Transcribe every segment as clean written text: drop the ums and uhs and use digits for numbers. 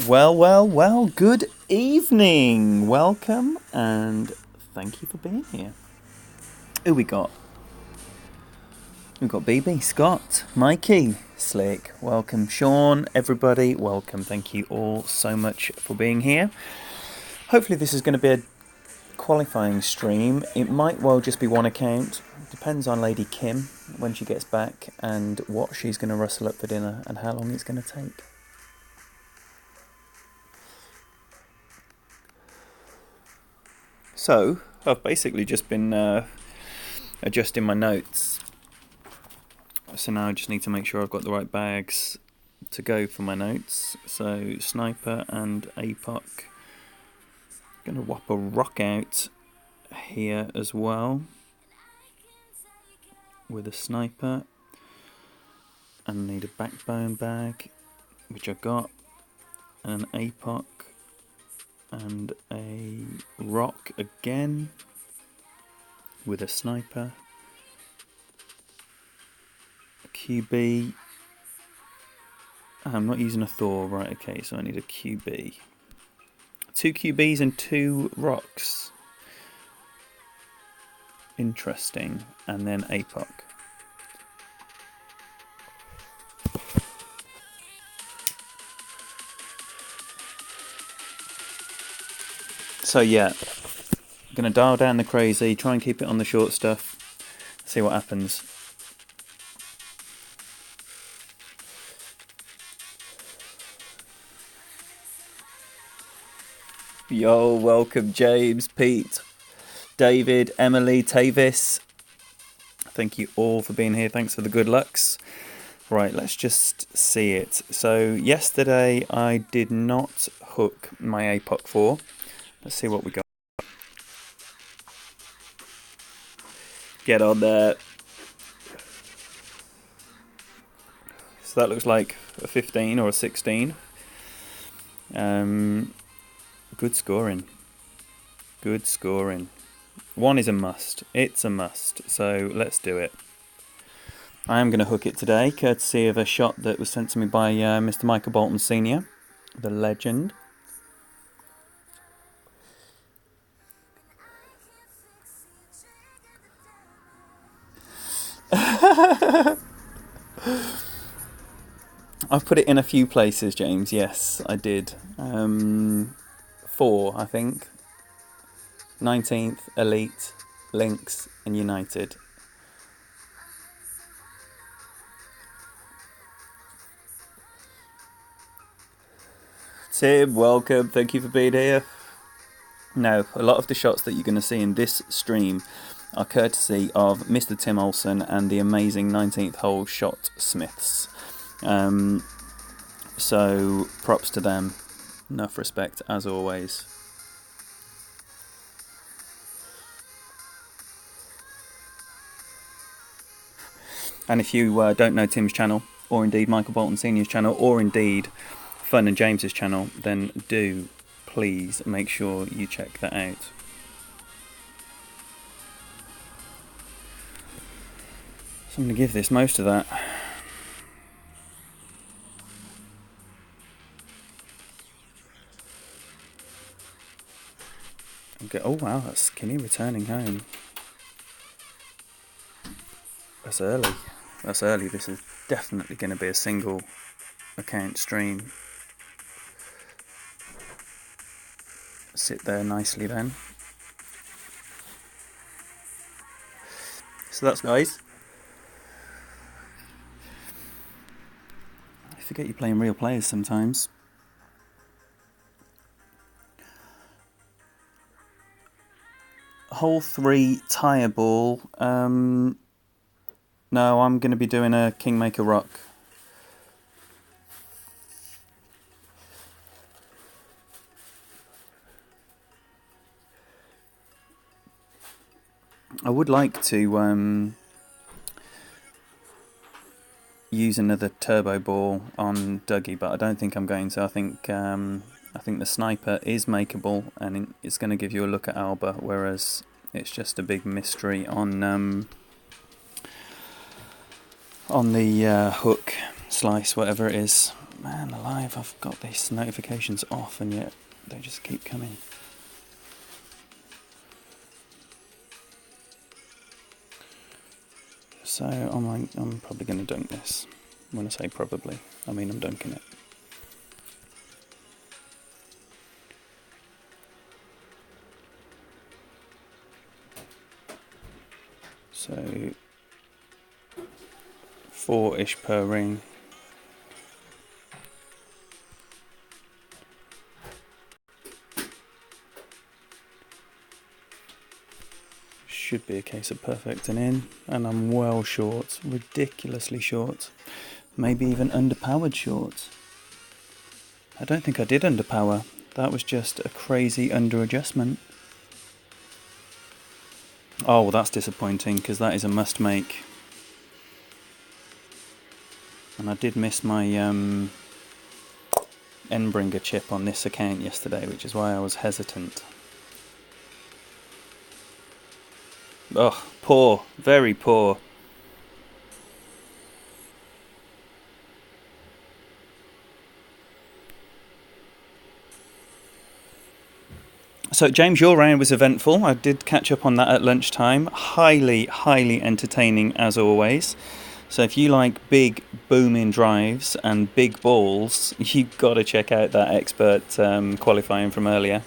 Well, good evening. Welcome and thank you for being here. Who we got? We've got BB, Scott, Mikey, Slick. Welcome, Sean, everybody. Welcome. Thank you all so much for being here. Hopefully this is going to be a qualifying stream. It might well just be one account. Depends on Lady Kim when she gets back and what she's going to rustle up for dinner and how long it's going to take. So, I've basically just been adjusting my notes. So now I just need to make sure I've got the right bags to go for my notes. So, Sniper and APOC. Gonna whop a rock out here as well. With a Sniper. And I need a backbone bag, which I got. And an APOC. And a rock again with a Sniper, a QB. I'm not using a Thor, right? Okay, so I need a QB, 2 QBs and 2 rocks. Interesting. And then APOC. So yeah, I'm going to dial down the crazy, try and keep it on the short stuff, see what happens. Yo, welcome James, Pete, David, Emily, Tavis. Thank you all for being here, thanks for the good lucks. Right, let's just see it. So yesterday I did not hook my APOC 4. Let's see what we got. Get on there. So that looks like a 15 or a 16. Good scoring. Good scoring. 1 is a must. It's a must. So let's do it. I am going to hook it today, courtesy of a shot that was sent to me by Mr. Michael Bolton Sr., the legend. I've put it in a few places, James. Yes, I did. 4, I think. 19th, Elite, Lynx, and United. Tim, welcome. Thank you for being here. Now, a lot of the shots that you're going to see in this stream are courtesy of Mr. Tim Olsen and the amazing 19th hole shot Smiths. So props to them. Enough respect as always. And if you don't know Tim's channel, or indeed Michael Bolton Sr.'s channel, or indeed Fun and James's channel, then do please make sure you check that out. So I'm going to give this most of that. Okay. Oh wow, that's Skinny returning home. That's early. That's early. This is definitely going to be a single account stream. Sit there nicely then. So that's nice. I forget you're playing real players sometimes. Hole 3 tire ball. No, I'm going to be doing a Kingmaker Rock. I would like to use another turbo ball on Dougie, but I don't think I'm going to. I think the Sniper is makeable, and it's going to give you a look at Alba, whereas it's just a big mystery on the hook, slice, whatever it is. Man alive, I've got these notifications off and yet they just keep coming. So I'm probably going to dunk this. When I say probably, I mean I'm dunking it. So 4-ish per ring. Should be a case of perfect and in, and I'm well short, ridiculously short, maybe even underpowered short. I don't think I did underpower, that was just a crazy underadjustment. Oh, well, that's disappointing because that is a must make. And I did miss my Endbringer chip on this account yesterday, which is why I was hesitant. Oh, poor, very poor. So, James, your round was eventful. I did catch up on that at lunchtime. Highly, highly entertaining as always. So if you like big booming drives and big balls, you've got to check out that expert qualifying from earlier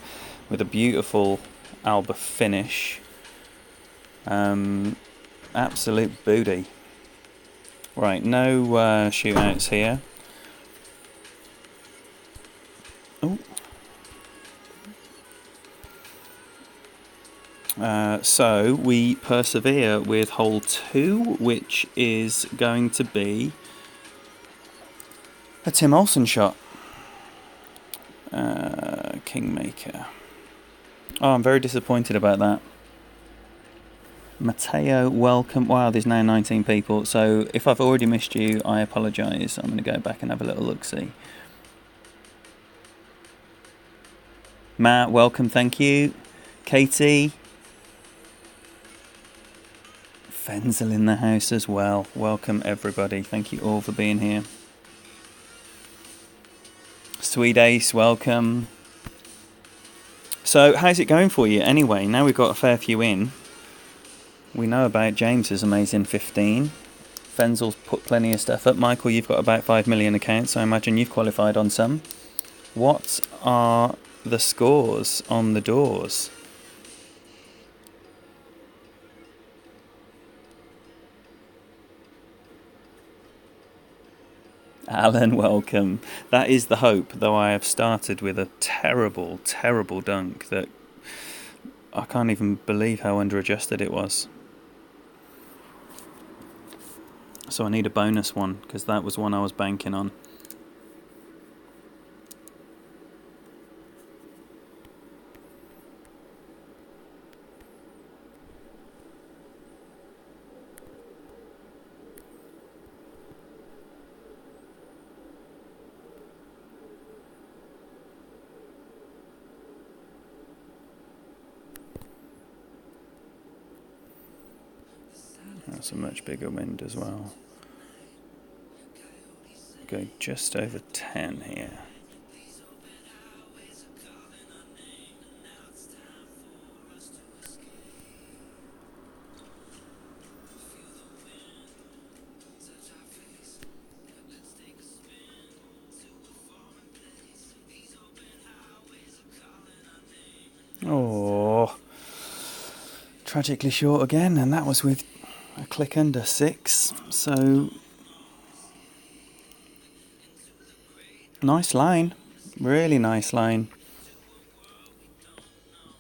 with a beautiful Alba finish. Absolute booty. Right, no shootouts here. Oh. So we persevere with hole 2, which is going to be a Tim Olsen shot. Kingmaker. Oh, I'm very disappointed about that. Matteo, welcome. Wow, there's now 19 people. So if I've already missed you, I apologise. I'm going to go back and have a little look-see. Matt, welcome. Thank you. Katie. Fenzel in the house as well. Welcome, everybody. Thank you all for being here. Sweet Ace, welcome. So, how's it going for you? Anyway, now we've got a fair few in. We know about James's amazing 15. Fenzel's put plenty of stuff up. Michael, you've got about 5 million accounts. I imagine you've qualified on some. What are the scores on the doors? Alan, welcome. That is the hope, though I have started with a terrible, terrible dunk that I can't even believe how underadjusted it was. So I need a bonus one, because that was one I was banking on. That's a much bigger wind as well. Go just over 10 here. Oh, tragically short again, and that was with a click under 6. So nice line, really nice line.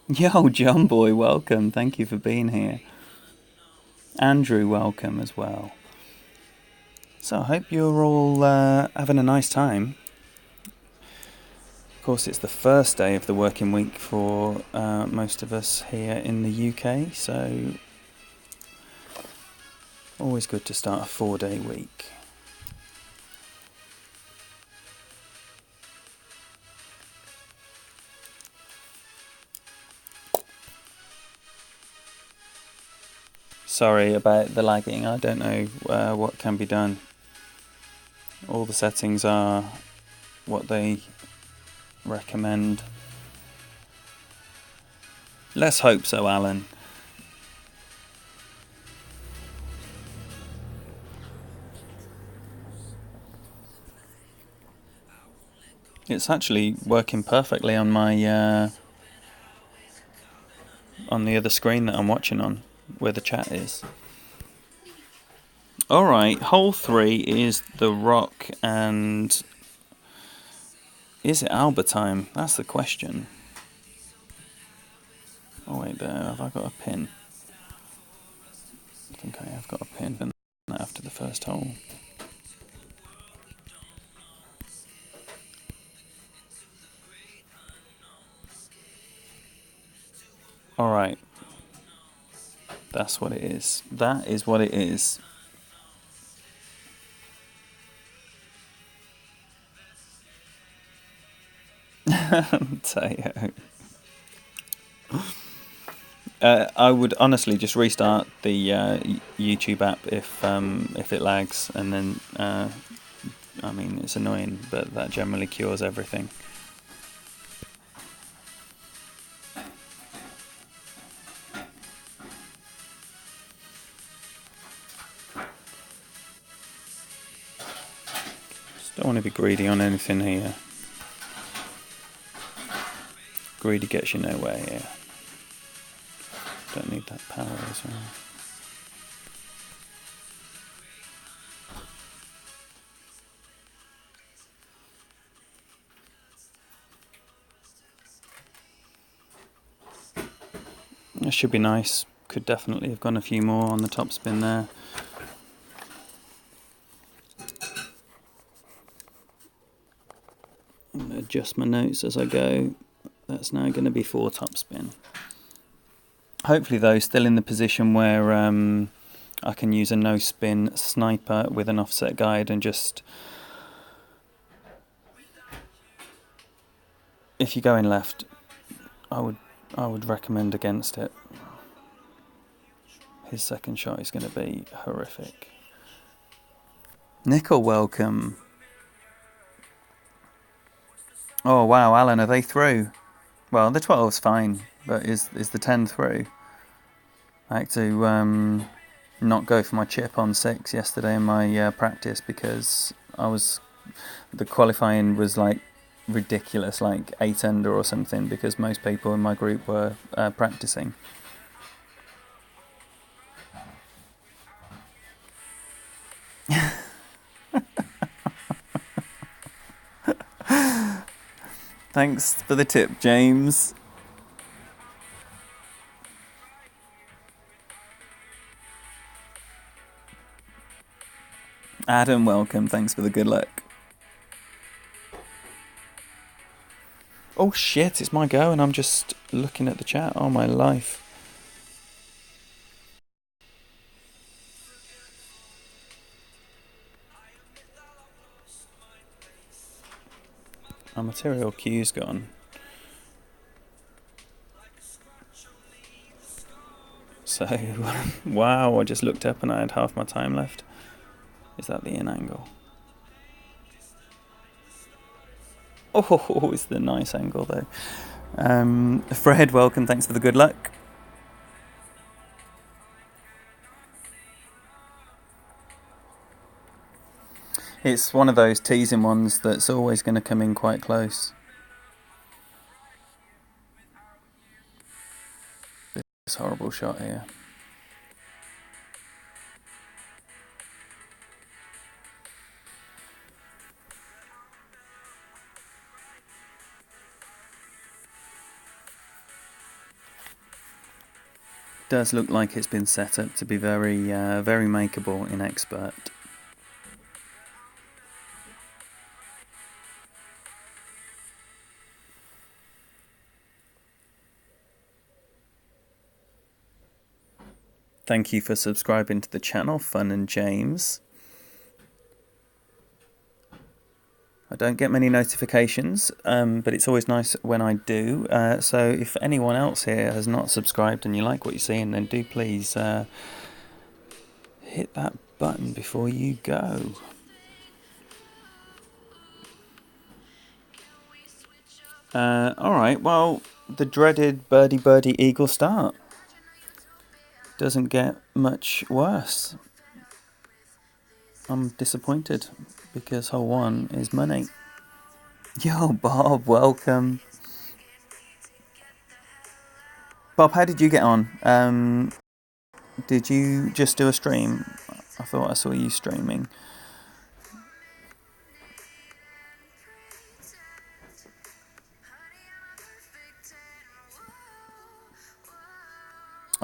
Yo, John boy, welcome. Thank you for being here. Andrew, welcome as well. So I hope you're all having a nice time. Of course, it's the first day of the working week for most of us here in the UK, so always good to start a 4-day week. Sorry about the lagging, I don't know what can be done. All the settings are what they recommend. Let's hope so, Alan. It's actually working perfectly on my on the other screen that I'm watching on, where the chat is. Alright, hole 3 is the rock, and is it Albertine? That's the question. Oh wait, there, have I got a pin? I think I have got a pin after the first hole. Alright. That's what it is. That is what it is. Teo. I would honestly just restart the YouTube app if it lags, and then I mean, it's annoying, but that generally cures everything. Just don't want to be greedy on anything here. Greedy gets you nowhere here. Don't need that power as well. That should be nice. Could definitely have gone a few more on the top spin there. I'm going to adjust my notes as I go. That's now going to be 4 top spin. Hopefully though, still in the position where I can use a no spin sniper with an offset guide and just... If you're going left, I would recommend against it. His second shot is going to be horrific. Nickel, welcome. Oh wow, Alan, are they through? Well, the 12's fine, but is the 10 through? I had to not go for my chip on 6 yesterday in my practice because the qualifying was like ridiculous, like 8 under or something, because most people in my group were practicing. Thanks for the tip, James. Adam, welcome. Thanks for the good luck. Oh shit, it's my go and I'm just looking at the chat. Oh my life. Our material queue's gone. So, wow, I just looked up and I had half my time left. Is that the in angle? Oh, it's the nice angle though. Fred, welcome, thanks for the good luck. It's one of those teasing ones that's always going to come in quite close. This horrible shot here. Does look like it's been set up to be very, very makeable in Expert. Thank you for subscribing to the channel, Fun and James. I don't get many notifications, but it's always nice when I do. So if anyone else here has not subscribed and you like what you're seeing, then do please hit that button before you go. Alright, well, the dreaded birdie eagle start doesn't get much worse. I'm disappointed because hole 1 is money. Yo, Bob, welcome. Bob, how did you get on? Did you just do a stream? I thought I saw you streaming.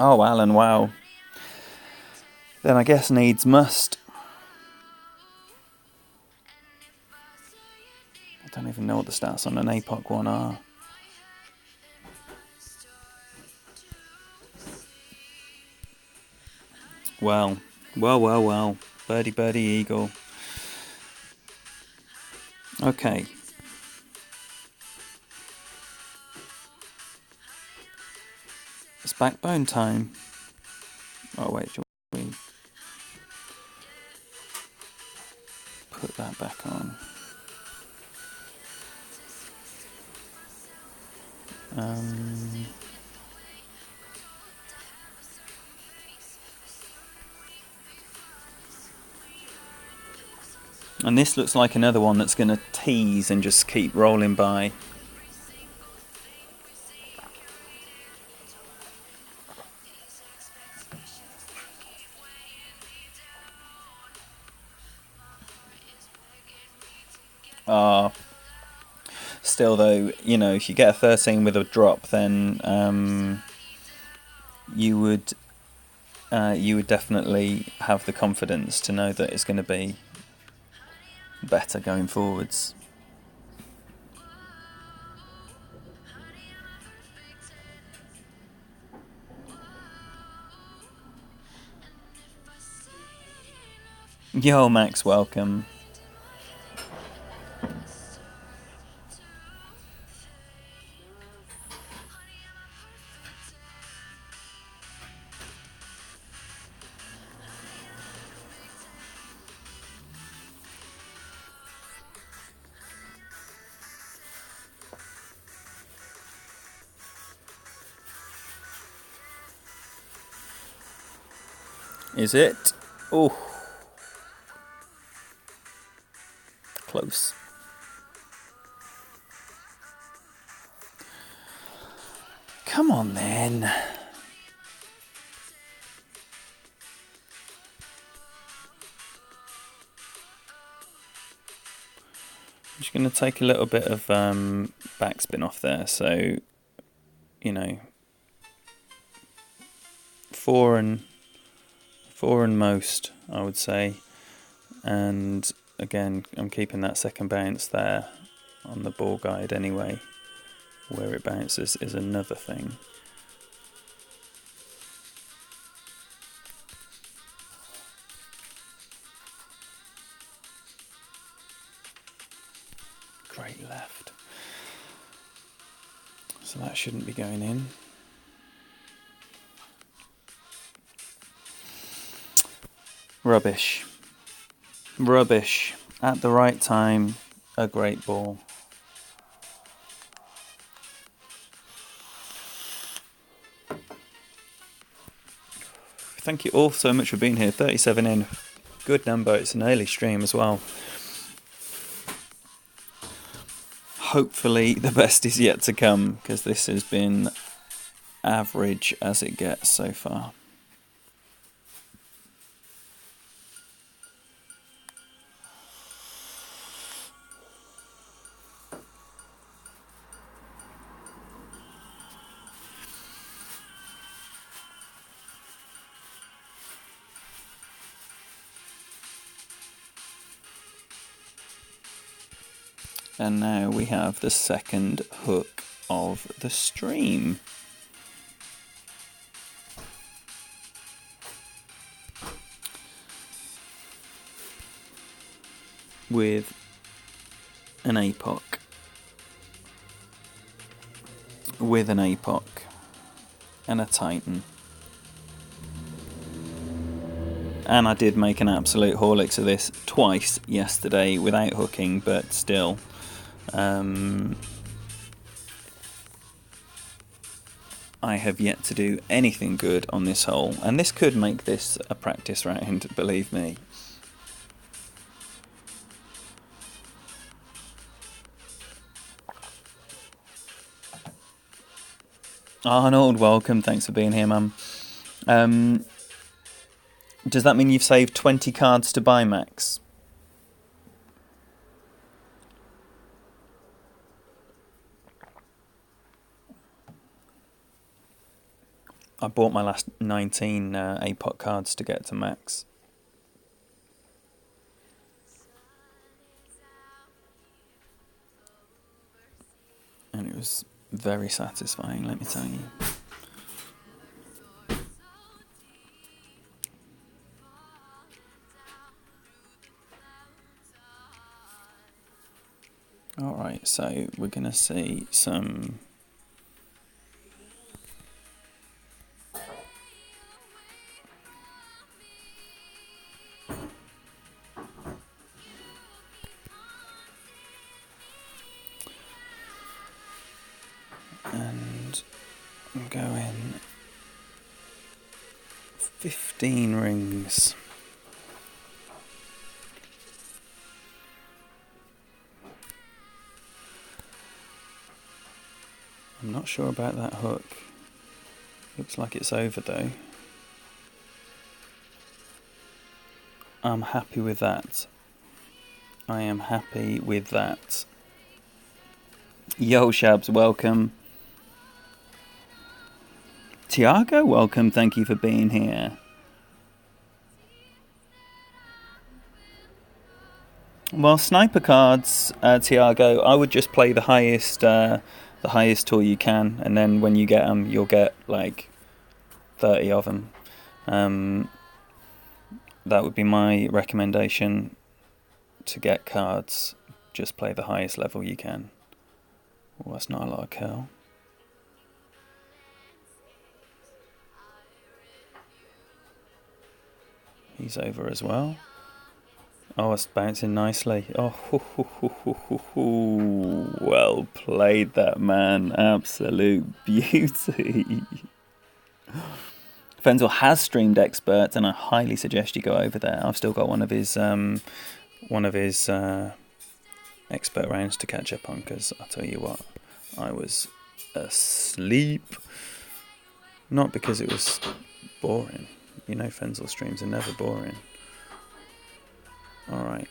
Oh, Alan, wow. Then I guess needs must. I don't even know what the stats on an APOC one are. Well. Birdie eagle. Okay. It's backbone time. Oh wait, shall we put that back on? And this looks like another one that's going to tease and just keep rolling by. Still though, you know, if you get a 13 with a drop, then you would definitely have the confidence to know that it's going to be better going forwards. Yo, Max, welcome. Is it? Oh. Close. Come on then. I'm just going to take a little bit of backspin off there. So, you know, four and most, I would say. And again, I'm keeping that second bounce there on the ball guide anyway. Where it bounces is another thing. Great left. So that shouldn't be going in. Rubbish. At the right time, a great ball. Thank you all so much for being here. 37 in. Good number. It's an early stream as well. Hopefully the best is yet to come, because this has been average as it gets so far. And now we have the second hook of the stream. With an APOC. And a Titan. And I did make an absolute horlicks of this twice yesterday without hooking, but still. I have yet to do anything good on this hole, and this could make this a practice round, believe me. Arnold, welcome. Thanks for being here, man. Does that mean you've saved 20 cards to buy, Max? I bought my last 19 APOC cards to get to Max. And it was very satisfying, let me tell you. Alright, so we're going to see some... And I'm going 15 rings. I'm not sure about that hook. Looks like it's over though. I'm happy with that. I am happy with that. Yo, Shabs, welcome. Tiago, welcome. Thank you for being here. Well, sniper cards, Tiago, I would just play the highest tool you can, and then when you get them, you'll get like 30 of them. That would be my recommendation to get cards. Just play the highest level you can. Well, that's not a lot of curl. He's over as well. Oh, it's bouncing nicely. Oh, well played, that man. Absolute beauty. Fenzel has streamed Expert, and I highly suggest you go over there. I've still got one of his Expert rounds to catch up on, because I'll tell you what, I was asleep. Not because it was boring. You know, Fenzel streams are never boring. Alright.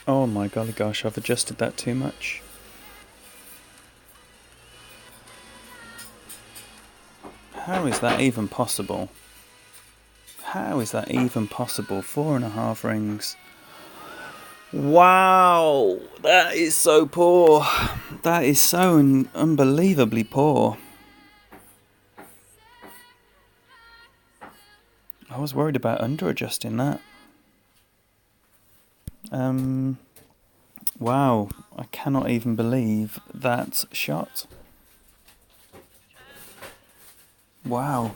Oh my golly gosh, I've adjusted that too much. How is that even possible? How is that even possible? 4.5 rings. Wow, that is so poor. That is so unbelievably poor. I was worried about under-adjusting that. Wow, I cannot even believe that shot. Wow.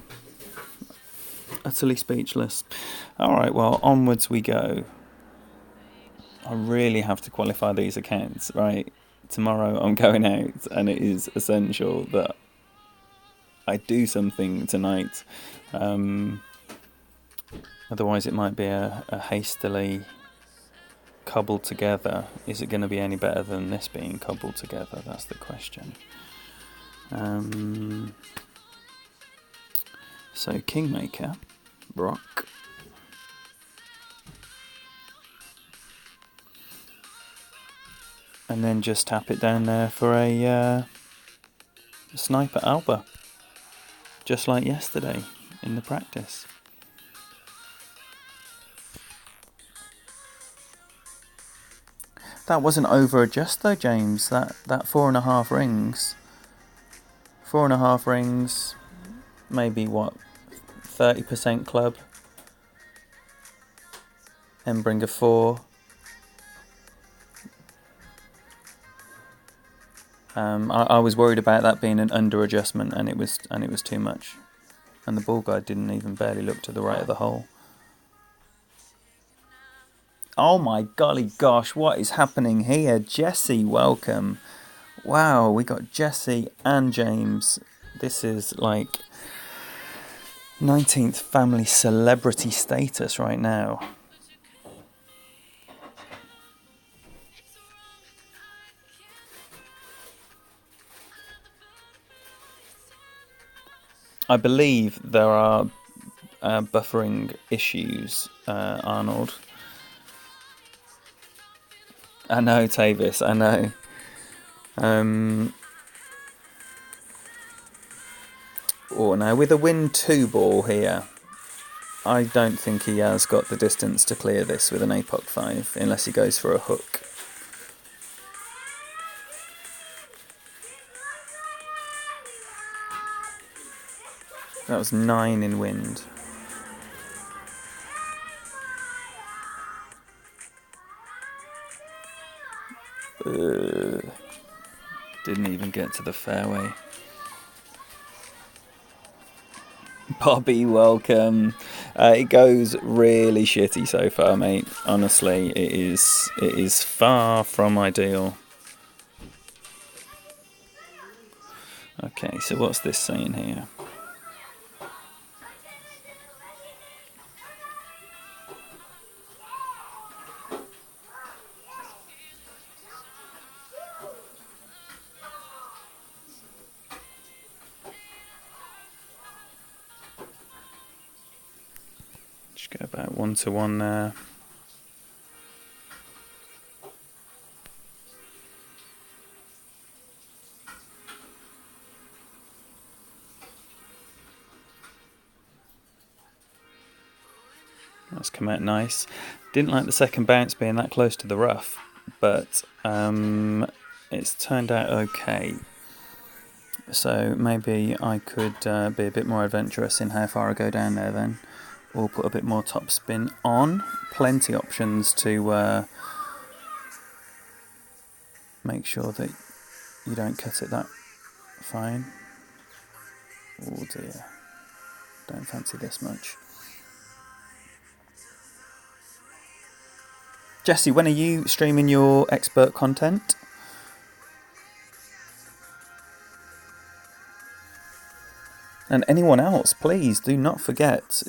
Utterly speechless. Alright, well, onwards we go. I really have to qualify these accounts, right? Tomorrow I'm going out, and it is essential that I do something tonight. Otherwise it might be a hastily cobbled together. Is it going to be any better than this being cobbled together? That's the question. So Kingmaker, Rock. And then just tap it down there for a Sniper Alba. Just like yesterday in the practice. That wasn't over adjust though, James. That 4.5 rings. 4.5 rings, maybe what, 30% club. Embringer 4. I was worried about that being an under adjustment, and it was too much. And the ball guide didn't even barely look to the right of the hole. Oh my golly gosh, what is happening here? Jesse, welcome. Wow, we got Jesse and James. This is like 19th family celebrity status right now. I believe there are buffering issues, Arnold. I know, Tavis, I know. Oh, now with a win 2 ball here, I don't think he has got the distance to clear this with an APOC 5, unless he goes for a hook. That was 9 in wind. Didn't even get to the fairway. Bobby, welcome. It goes really shitty so far, mate. Honestly, it is far from ideal. Okay, so what's this saying here? Just go about 1-1 there. That's come out nice. Didn't like the second bounce being that close to the rough, but it's turned out okay. So maybe I could be a bit more adventurous in how far I go down there then, or put a bit more top spin on. Plenty options to make sure that you don't cut it that fine. Oh dear, don't fancy this much. Jesse, when are you streaming your expert content? And anyone else, please do not forget,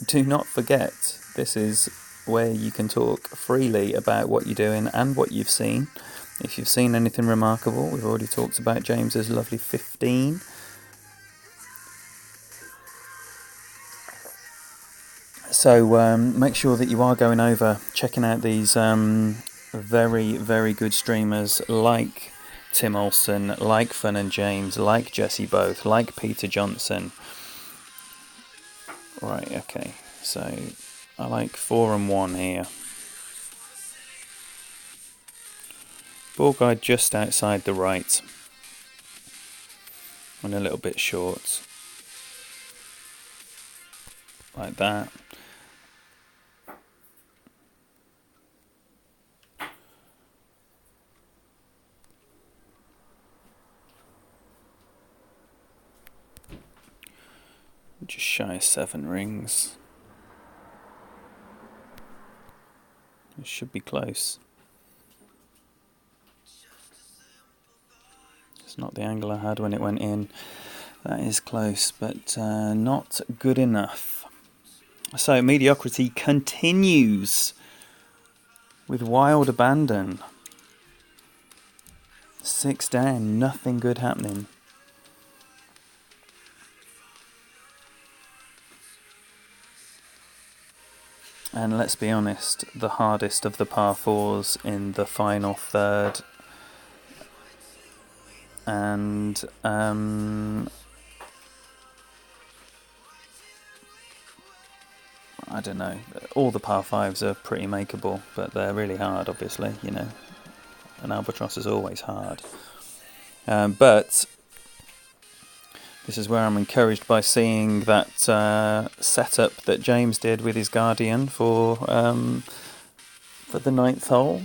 this is where you can talk freely about what you're doing and what you've seen. If you've seen anything remarkable, we've already talked about James's lovely 15. So make sure that you are going over, checking out these very, very good streamers like Tim Olsen, like Fun and James, like Jesse Both, like Peter Johnson. Right, okay, so I like 4 and 1 here. Ball guide just outside the right and a little bit short, like that. Just shy of 7 rings. It should be close. It's not the angle I had when it went in. That is close, but not good enough. So mediocrity continues with wild abandon. 6 down, nothing good happening. And let's be honest, the hardest of the par 4s in the final third. And I don't know, all the par 5s are pretty makeable, but they're really hard, obviously, you know. An albatross is always hard. But This is where I'm encouraged by seeing that setup that James did with his Guardian for the ninth hole.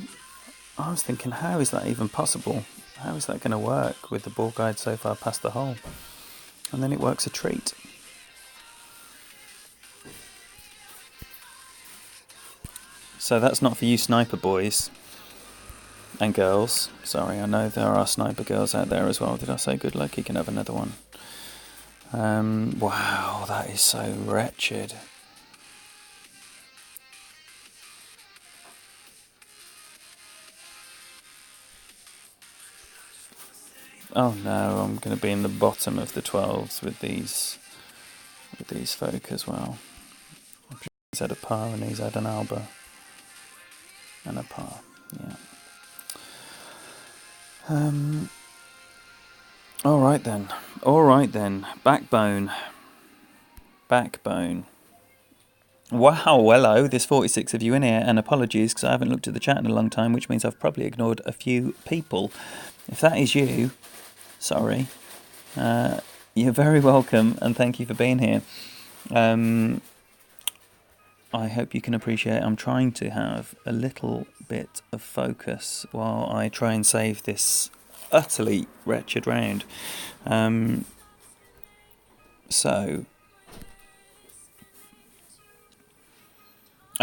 I was thinking, how is that even possible? How is that going to work with the ball guide so far past the hole? And then it works a treat. So that's not for you sniper boys and girls. Sorry, I know there are sniper girls out there as well. Did I say good luck? You can have another one. Wow, that is so wretched. Oh no, I'm going to be in the bottom of the 12s with these folk as well. He's had a par and he's had an alba and a par, yeah. All right then. Backbone. Wow, hello, there's 46 of you in here, and apologies because I haven't looked at the chat in a long time, which means I've probably ignored a few people. If that is you, sorry. You're very welcome, and thank you for being here. I hope you can appreciate I'm trying to have a little bit of focus while I try and save this utterly wretched round. And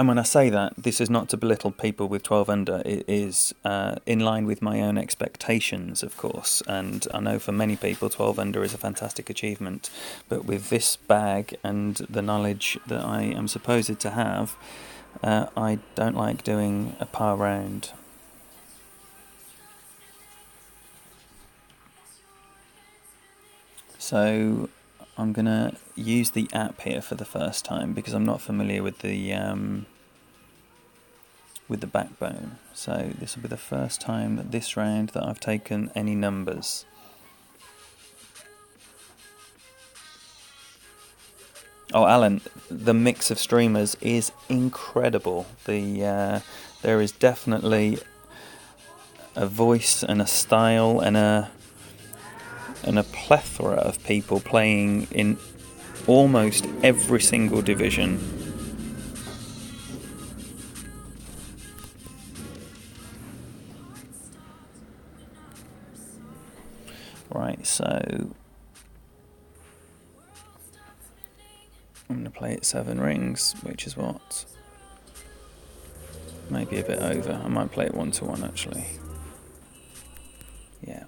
when I say that, this is not to belittle people with 12 under. It is in line with my own expectations, of course. And I know for many people, 12 under is a fantastic achievement. But with this bag and the knowledge that I am supposed to have, I don't like doing a par round. So I'm going to use the app here for the first time because I'm not familiar with the backbone. So this will be the first time this round that I've taken any numbers. Oh, Alan, the mix of streamers is incredible. There is definitely a voice and a style and a plethora of people playing in almost every single division. Right, so I'm going to play it 7 rings, which is what? Maybe a bit over. I might play it 1-1 actually. Yeah.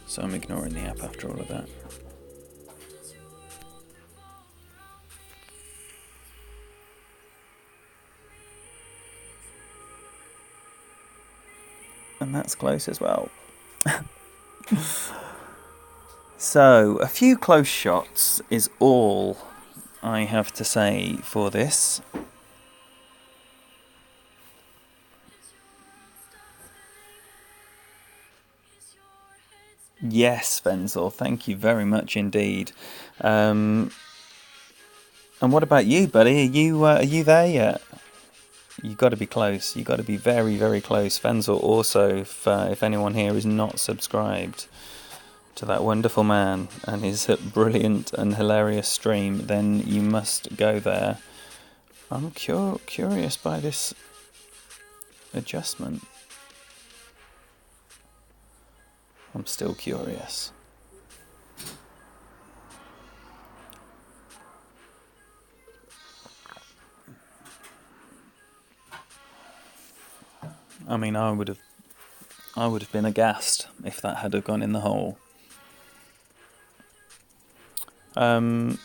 So I'm ignoring the app after all of that. And that's close as well. So, a few close shots is all I have to say for this. Yes, Venzel, thank you very much indeed. And what about you, buddy? Are you there yet? You've got to be close. You've got to be very, very close. Venzel also, if anyone here is not subscribed to that wonderful man and his brilliant and hilarious stream, then you must go there. I'm curious by this adjustment. I'm still curious. I mean, I would have been aghast if that had have gone in the hole. I'm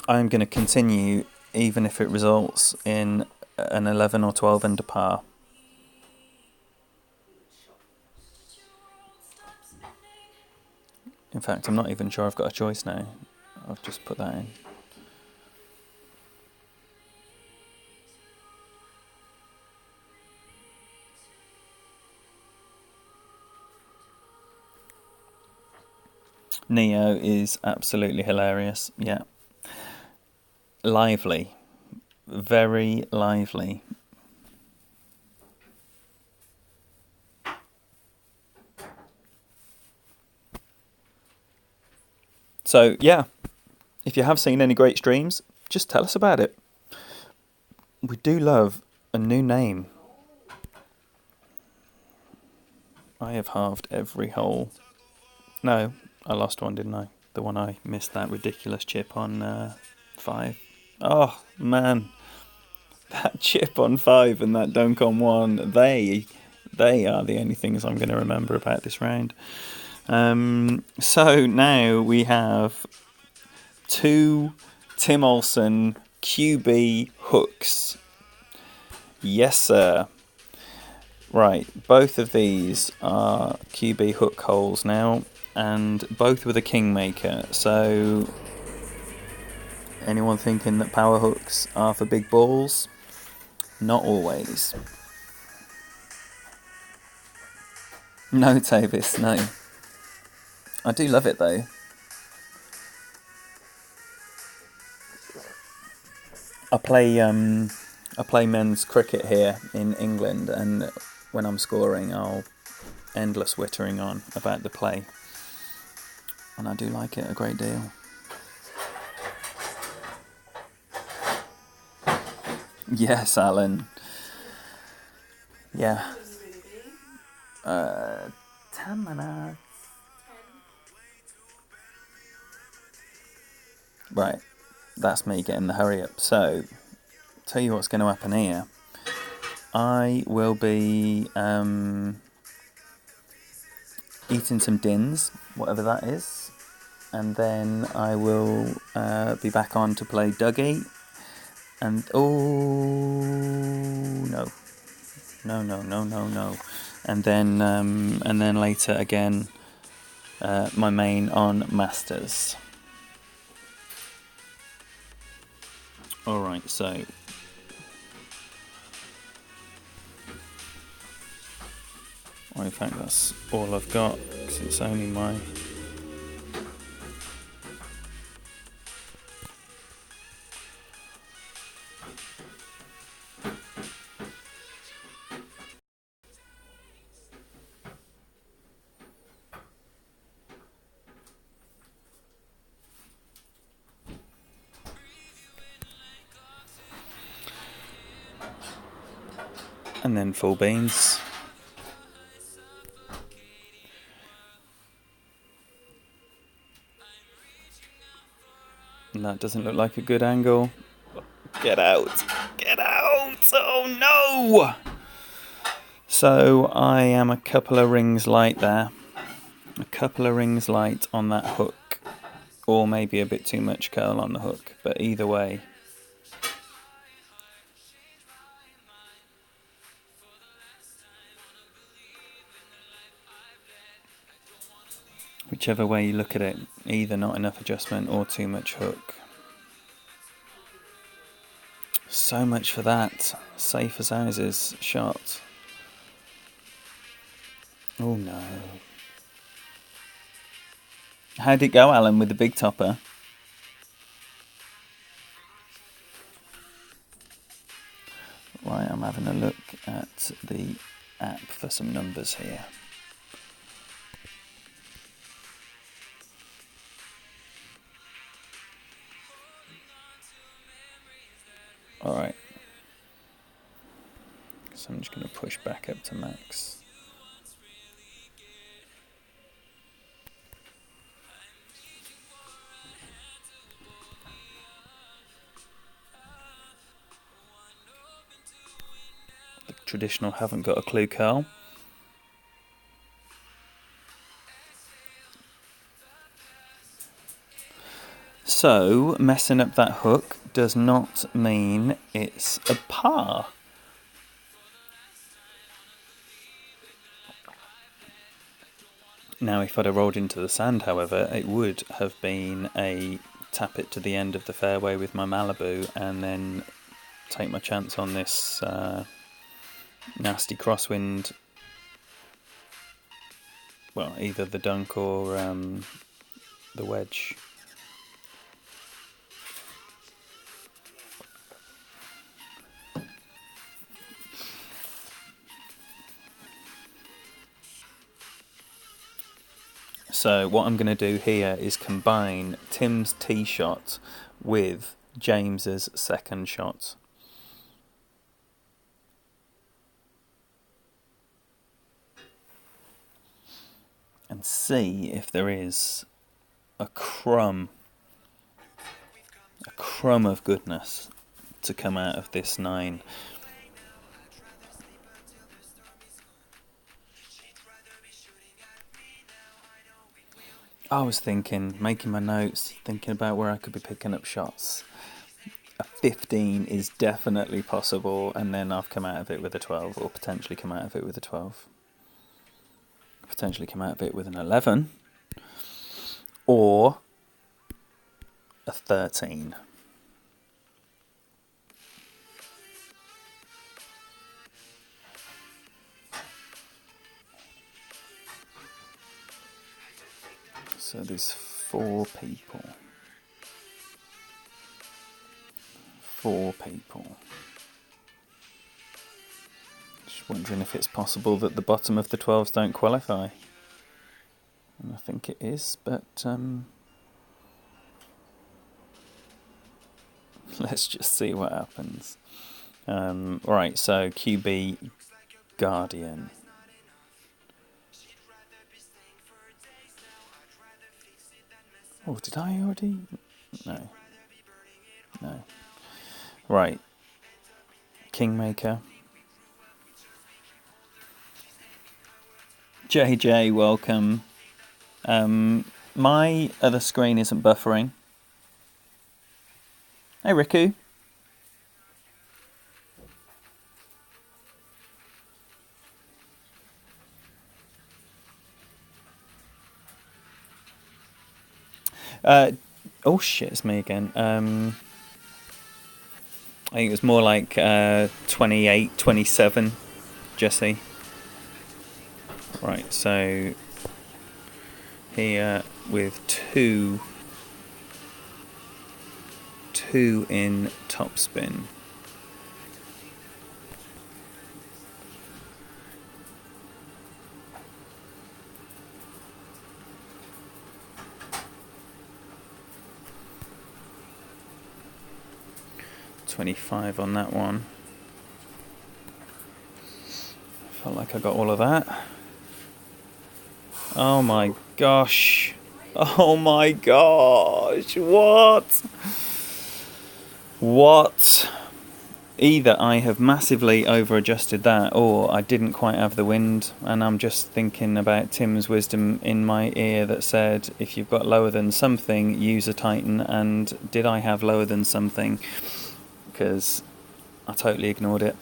going to continue even if it results in an 11 or 12 under par. In fact, I'm not even sure I've got a choice now. I've just put that in. Neo is absolutely hilarious. Yeah. Lively. Very lively. So, yeah, if you have seen any great streams, just tell us about it. We do love a new name. I have halved every hole. No, I lost one, didn't I? The one I missed that ridiculous chip on 5. Oh, man. That chip on 5 and that dunk on 1, they are the only things I'm going to remember about this round. So now we have 2 Tim Olsen QB hooks. Yes, sir. Right, both of these are QB hook holes now, and both with a Kingmaker. So, anyone thinking that power hooks are for big balls? Not always. No, Tavis, no. I do love it though. I play men's cricket here in England, and when I'm scoring, I'll endless wittering on about the play, and I do like it a great deal. Yes, Alan. Yeah. 10 minutes. Right, that's me getting the hurry up. So, tell you what's going to happen here. I will be eating some dins, whatever that is, and then I will be back on to play Dougie. And no. And then later again, my main on Masters. Alright, so in fact that's all I've got, because it's only my and then full beans. And that doesn't look like a good angle. Get out! Get out! Oh no! So I am a couple of rings light there. A couple of rings light on that hook. Or maybe a bit too much curl on the hook. But either way. Whichever way you look at it, either not enough adjustment or too much hook. So much for that. Safe as houses shot. Oh no. How'd it go, Alan, with the big topper? Right, I'm having a look at the app for some numbers here. Alright. So I'm just going to push back up to max. The traditional haven't got a clue curl. So, messing up that hook does not mean it's a par. Now, if I'd have rolled into the sand, however, it would have been a tap it to the end of the fairway with my Malibu and then take my chance on this nasty crosswind. Well, either the dunk or the wedge. So what I'm going to do here is combine Tim's tee shot with James's second shot. And see if there is a crumb of goodness to come out of this 9. I was thinking, making my notes, thinking about where I could be picking up shots. A 15 is definitely possible, and then I've come out of it with a 12, or potentially come out of it with a 12. Potentially come out of it with an 11, or a 13. So there's 4 people. 4 people. Just wondering if it's possible that the bottom of the 12s don't qualify. And I think it is, but let's just see what happens. Right, so QB Guardian. Oh, did I already? No. Right. Kingmaker. JJ, welcome. My other screen isn't buffering. Hey, Riku. Oh shit, it's me again. I think it was more like 28, 27, Jesse. Right, so here with two in topspin. $25 on that one. Felt like I got all of that. Oh my gosh. Oh my gosh. What? Either I have massively over-adjusted that, or I didn't quite have the wind, and I'm just thinking about Tim's wisdom in my ear that said, if you've got lower than something, use a Titan, and did I have lower than something? Because I totally ignored it.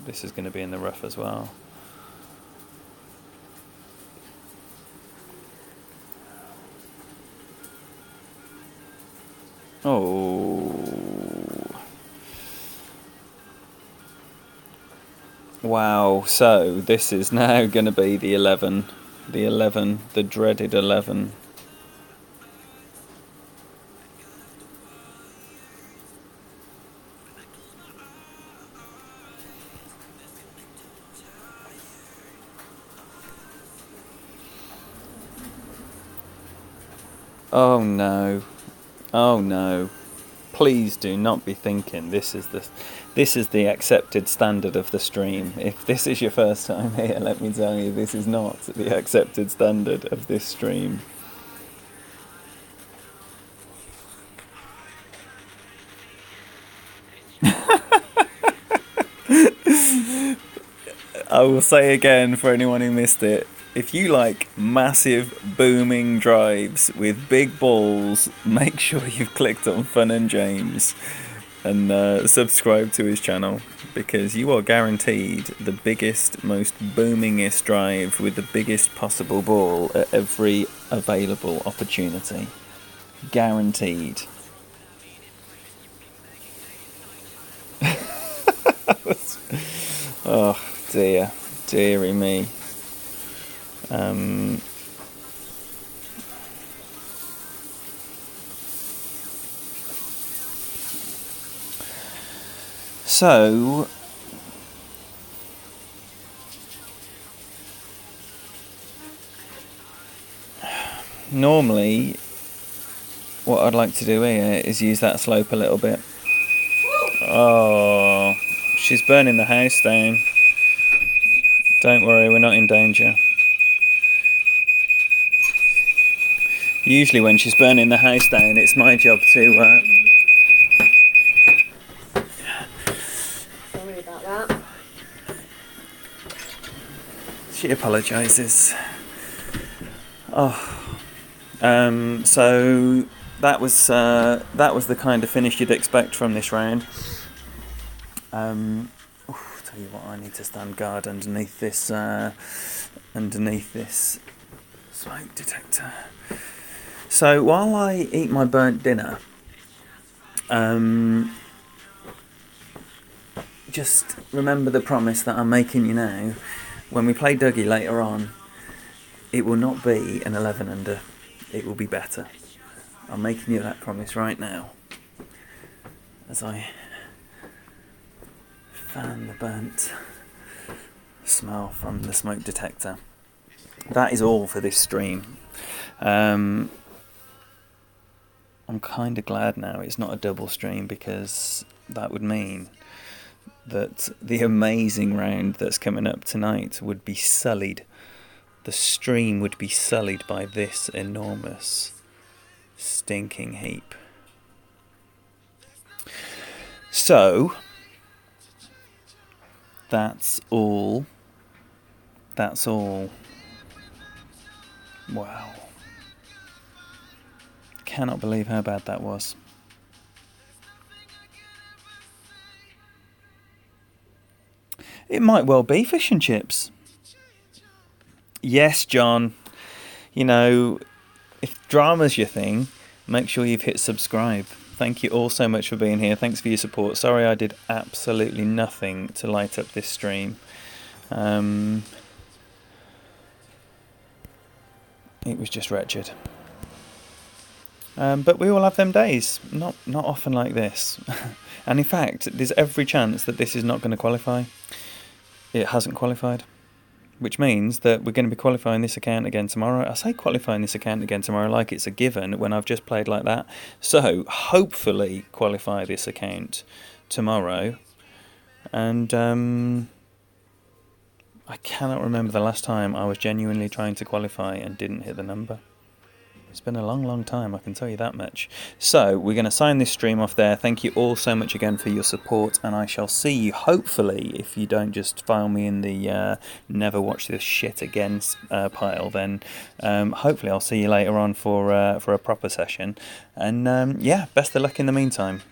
This is going to be in the rough as well. Oh. Wow, so this is now going to be the 11. The dreaded 11. Oh no. Oh no. Please do not be thinking this is the accepted standard of the stream. If this is your first time here, let me tell you, this is not the accepted standard of this stream. I will say again for anyone who missed it, if you like massive booming drives with big balls, make sure you've clicked on Fun and James and subscribe to his channel, because you are guaranteed the biggest, most boomingest drive with the biggest possible ball at every available opportunity. Guaranteed. Oh dear, dearie me. So Normally, what I'd like to do here is use that slope a little bit. Oh, she's burning the house down. Don't worry, we're not in danger. Usually when she's burning the house down, it's my job to... Sorry about that. She apologises. Oh, so that was the kind of finish you'd expect from this round. Tell you what, I need to stand guard underneath this smoke detector. So while I eat my burnt dinner, just remember the promise that I'm making you now. When we play Dougie later on, it will not be an 11 under. It will be better. I'm making you that promise right now. As I fan the burnt smell from the smoke detector. That is all for this stream. I'm kind of glad now it's not a double stream, because that would mean that the amazing round that's coming up tonight would be sullied. The stream would be sullied by this enormous stinking heap. So, that's all. That's all. Wow. Cannot believe how bad that was. It might well be fish and chips. Yes, John. You know, if drama's your thing, make sure you've hit subscribe. Thank you all so much for being here. Thanks for your support. Sorry I did absolutely nothing to light up this stream. It was just wretched. But we all have them days. Not often like this. And in fact, there's every chance that this is not going to qualify. It hasn't qualified. Which means that we're going to be qualifying this account again tomorrow. I say qualifying this account again tomorrow like it's a given when I've just played like that. So, hopefully qualify this account tomorrow. And I cannot remember the last time I was genuinely trying to qualify and didn't hit the number. It's been a long, long time, I can tell you that much. So, we're going to sign this stream off there. Thank you all so much again for your support, and I shall see you, hopefully, if you don't just file me in the never watch this shit again pile, then hopefully I'll see you later on for a proper session. And yeah, best of luck in the meantime.